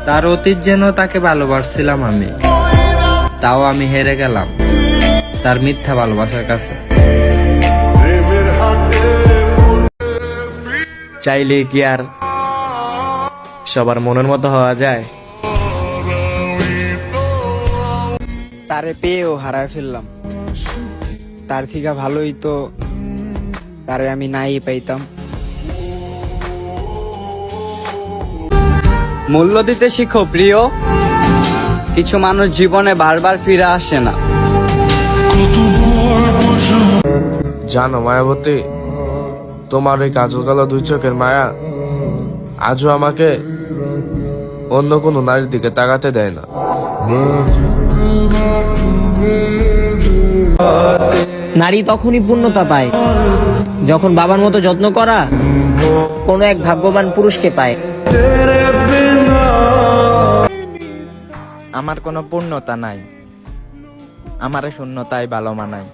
তার অতীত যেন তাকে ভালোবাসছিলাম আমি, তাও আমি হেরে গেলাম তার মিথ্যা ভালোবাসার কাছে। চাইলে কি আর সবার মনের মতো হওয়া যায়? তারে পেয়েও হারায় ফেললাম। তার থেকে ভালোই তো তারে আমি নাই পাইতাম। মূল্য দিতে শিখো প্রিয়, কিছু মানুষ জীবনে বারবার ফিরে আসে না। জানো মায়াবতী, তোমার ওই কাজল কালো দুই চোখের মায়া আজও আমাকে অন্য কোনো নারীর দিকে তাকাতে দেয় না। নারী তখনই পূর্ণতা পায় যখন বাবার মতো যত্ন করা কোনো এক ভাগ্যবান পুরুষকে পায়। আমার কোনো পূর্ণতা নাই, আমার শূন্যতাই ভালো মানায়।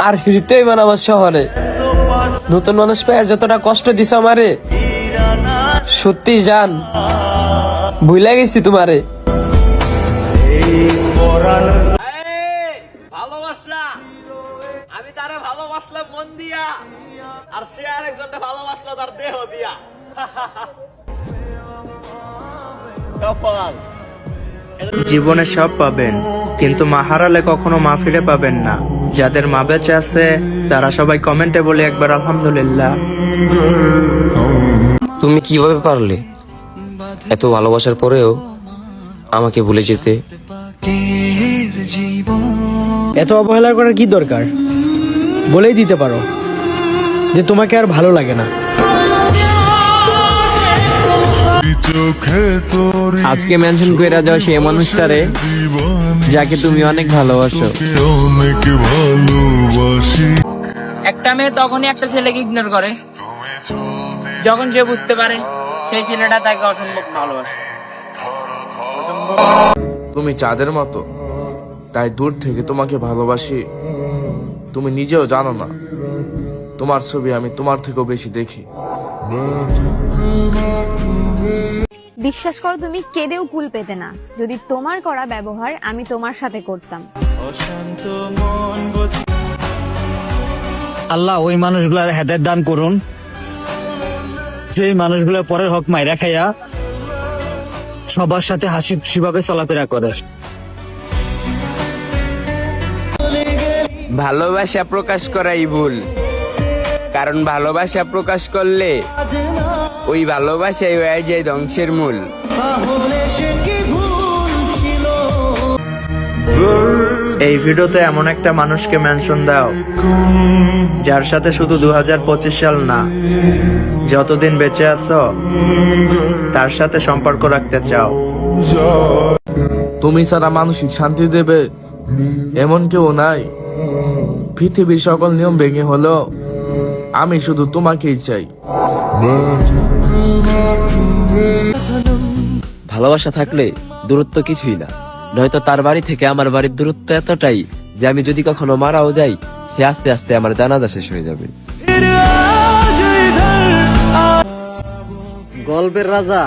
আর ফিরতেই মানে আমার শহরে নতুন মানুষ পেয়ে যতটা কষ্ট দিছ আমারে, সত্যি জান ভুলে গেছি তোমারে। ভালোবাসা আমি তারে ভালোবাসলাম মন দিয়া, আর সে আরেকজনকে ভালোবাসলো তার দেহ দিয়া। জীবনে সব পাবেন, কিন্তু মা হারালে কখনো মা ফিরে পাবেন না। যাদের মা বেঁচে আছে তারা সবাই কমেন্টে বলে একবার আলহামদুলিল্লাহ। তুমি কিভাবে পারলে এত ভালোবাসার পরেও আমাকে ভুলে যেতে? এত অবহেলা করার কি দরকার? বলেই দিতে পারো যে তোমাকে আর ভালো লাগে না। আজকে মেনশন কইরা যাও সেই মানুষটারে যাকে তুমি অনেক ভালোবাসো। একটা মেয়ে তখনই একটা ছেলেকে ইগনোর করে যখন সে বুঝতে পারে সেই ছেলেটা তাকে অসম্ভব ভালোবাসে। তুমি চাঁদের মতো, তাই দূর থেকে তোমাকে ভালোবাসি। তুমি নিজেও জানো না তোমার ছবি আমি তোমার থেকেও বেশি দেখি। বিশ্বাস করো, তুমি কেঁদেও কুল পেতে না যদি তোমার করা ব্যবহার আমি তোমার সাথে করতাম। আল্লাহ ওই মানুষগুলার হেদায়েত দান করুন, যে মানুষগুলো পরের হক মাইরা খাইয়া সবার সাথে হাসি খুশিভাবে চলাফেরা করে। ভালোবাসা প্রকাশ করাই ভুল, কারণ ভালোবাসা প্রকাশ করলে ওই ভালোবাসাই হয়ে যায় ধ্বংসের মূল। এই ভিডিওতে এমন একটা মানুষকে মেনশন দাও যার সাথে শুধু 2025 সাল না, যতদিন বেঁচে আছো তার সাথে সম্পর্ক রাখতে চাও। তুমি ছাড়া মানসিক শান্তি দেবে এমন কেউ নাই। পৃথিবীর সকল নিয়ম ভেঙে হলো আমি শুধু তোমাকেই চাই। ভালোবাসা থাকলে দূরত্ব কিছুই না, নয়তো তার বাড়ি থেকে আমার বাড়ির দূরত্ব এতটাই যে আমি যদি কখনো মারাও যাই সে আস্তে আস্তে আমার জানাজা শেষ হয়ে যাবে। গল্পের রাজা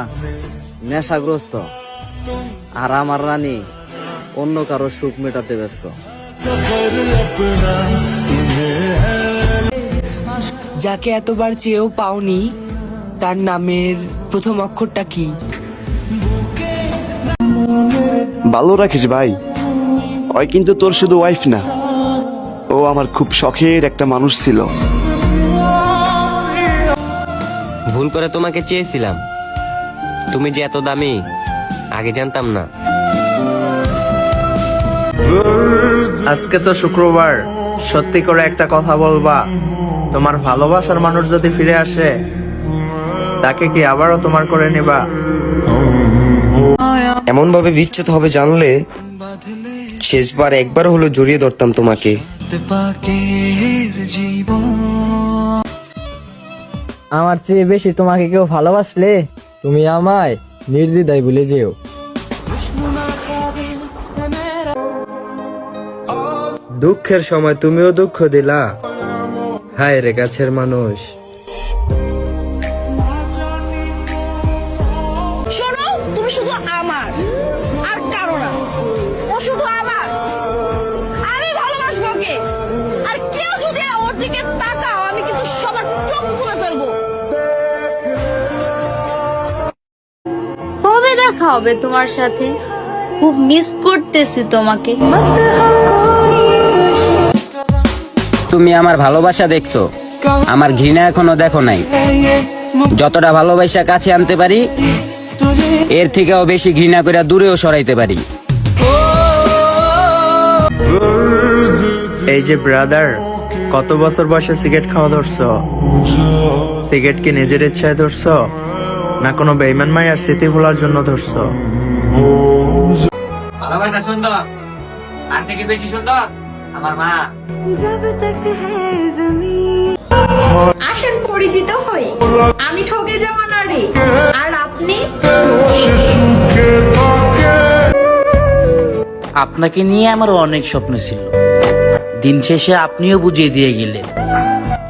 নেশাগ্রস্ত, আর আমার রানী অন্য কারো সুখ মেটাতে ব্যস্ত। যাকে এতবার চেয়েও পাওনি তার নামের প্রথম অক্ষরটা কি? ভালো রাখিস ভাই, ওই কিন্তু তোর শুধু ওয়াইফ না, ও আমার খুব শখের একটা মানুষ ছিল। ভুল করে তোমাকে চেয়েছিলাম, তুমি যে এত দামি আগে জানতাম না। আজকে তো শুক্রবার, সত্যি করে একটা কথা বলবা, তোমার ভালোবাসার মানুষ যদি ফিরে আসে তাকে কি আবারও তোমার করে নিবা? এমন ভাবে বিচ্ছেদ হবে জানলে শেষবার একবার হলো জড়িয়ে ধরতাম তোমাকে। আমার চেয়ে বেশি তোমাকে কেউ ভালোবাসলে তুমি আমায় নির্দ্বিধায় ভুলে যেও। দুঃখের সময় তুমিও দুঃখ দিলা, হায় রে কাছের মানুষ। দেখা হবে তোমার সাথে, খুব মিস করতেছি তোমাকে। তুমি আমার ভালোবাসা দেখছো, আমার ঘৃণা এখনো দেখো নাই। যতটা ভালোবাসা কাছে আনতে পারি, এর থেকেও বেশি ঘৃণা করে দূরেও সরাইতে পারি। এই যে ব্রাদার, কত বছর বয়সে সিগারেট খাওয়া ধরছো? সিগারেট কি নিজের ইচ্ছায় ধরছো, না কোনো বেইমান মায়ের স্মৃতি ভোলার জন্য ধরছো? ভালোবাসা সুন্দর, আর থেকে বেশি সুন্দর আমার মা। আসেন পরিচিত হই, আমি ঠকে যাওয়া নারী, আর আপনি? আপনাকে নিয়ে আমার অনেক স্বপ্ন ছিল, দিন শেষে আপনিও বুঝিয়ে দিয়ে গেলেন,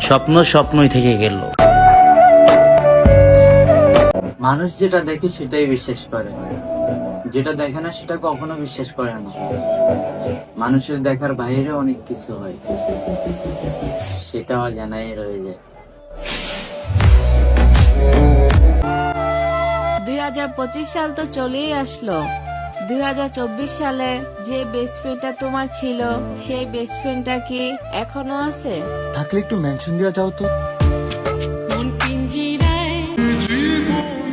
স্বপ্ন স্বপ্নই থেকে গেল। মানুষ যেটা দেখে সেটাই বিশ্বাস করে, যেটা দেখে না সেটা কখনো বিশ্বাস করে না। মানুষের দেখার বাইরে অনেক কিছু হয়, সেটাও জানাই রয়ে যায়। 2025 সাল তো চলেই আসলো। 2024 সালে যে বেস্ট ফ্রেন্ডটা তোমার ছিল, সেই বেস্ট ফ্রেন্ডটা কি এখনো আছে? থাকলে একটু মেনশন দেওয়া যাও তো।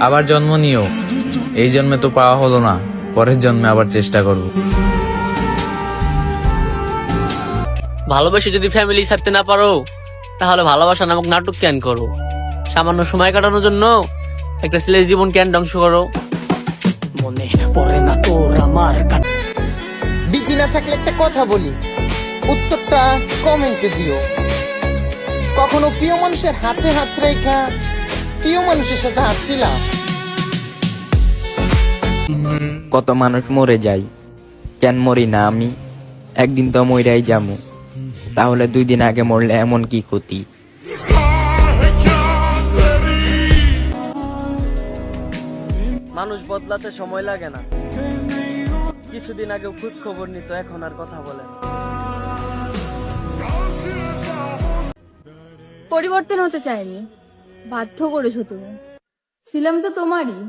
আবার জন্ম নিও, এই জন্মে তো পাওয়া হলো না, পরের জন্মে আবার চেষ্টা করব। ভালোবেসে যদি ফ্যামিলি ছাড়তে না পারো, তাহলে ভালোবাসা নামক নাটক কেন করো? সামান্য সময় কাটানোর জন্য একটা ছেলের জীবন কেন ধ্বংস করো? মনে পড়ে না তোর আমার। বিজি না থাকলে একটা কথা বলি, উত্তরটা কমেন্টে দিও। কখনো প্রিয় মানুষের হাতে হাত রেখা প্রিয় মানুষের সাথে হাঁটছিলাম? কত মানুষ মরে যায়, কেন মরি না আমি? একদিন তো মইরাই যামু, তাহলে 2 দিন আগে মরলে এমন কি ক্ষতি? মানুষ বদলাতে সময় লাগে না, কিছুদিন আগে খোঁজ খবর নিত, এখন আর কথা বলে না। পরিবর্তন হতে চাইনি, বাধ্য করেছো তুমি। ছিলাম তো তোমারই,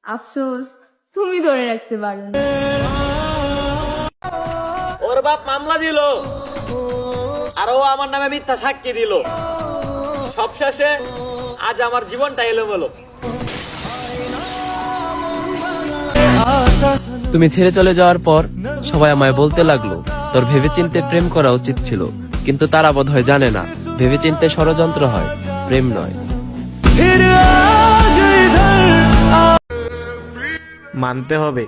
আফসোস তুমি ধরে রাখতে পারো না। ওর বাপ মামলা দিল, আর ও আমার নামে মিথ্যা সাক্ষী দিল। সবশেষে আজ আমার জীবনটা এলোমেলো। তুমি ছেড়ে চলে যাওয়ার পর সবাই আমায় বলতে লাগলো, তোর ভেবেচিন্তে প্রেম করা উচিত ছিল, কিন্তু তারা বোধহয় জানে না ভেবেচিন্তে ষড়যন্ত্র হয়, প্রেম নয়। মানতে হবে,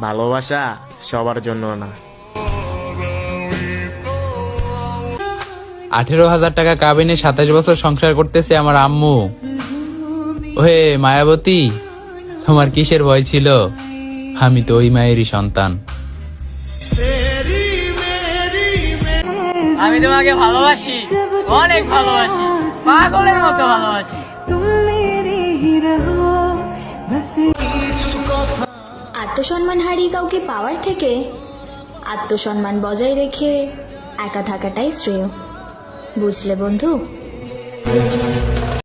ভালোবাসা সবার জন্য না। 18,000 টাকা কাবিনে 27 বছর সংসার করতেছে আমার আম্মু। ওহে মায়াবতী, তোমার কিসের ভয় ছিল? আমি তো ওই মায়েরই সন্তান। আমি তোমাকে ভালোবাসি, অনেক ভালোবাসি, পাগলের মতো ভালোবাসি। আত্মসম্মান হারিয়ে কাউকে পাওয়ার থেকে আত্মসম্মান বজায় রেখে একা থাকাটাই শ্রেয়, বুঝলে বন্ধু?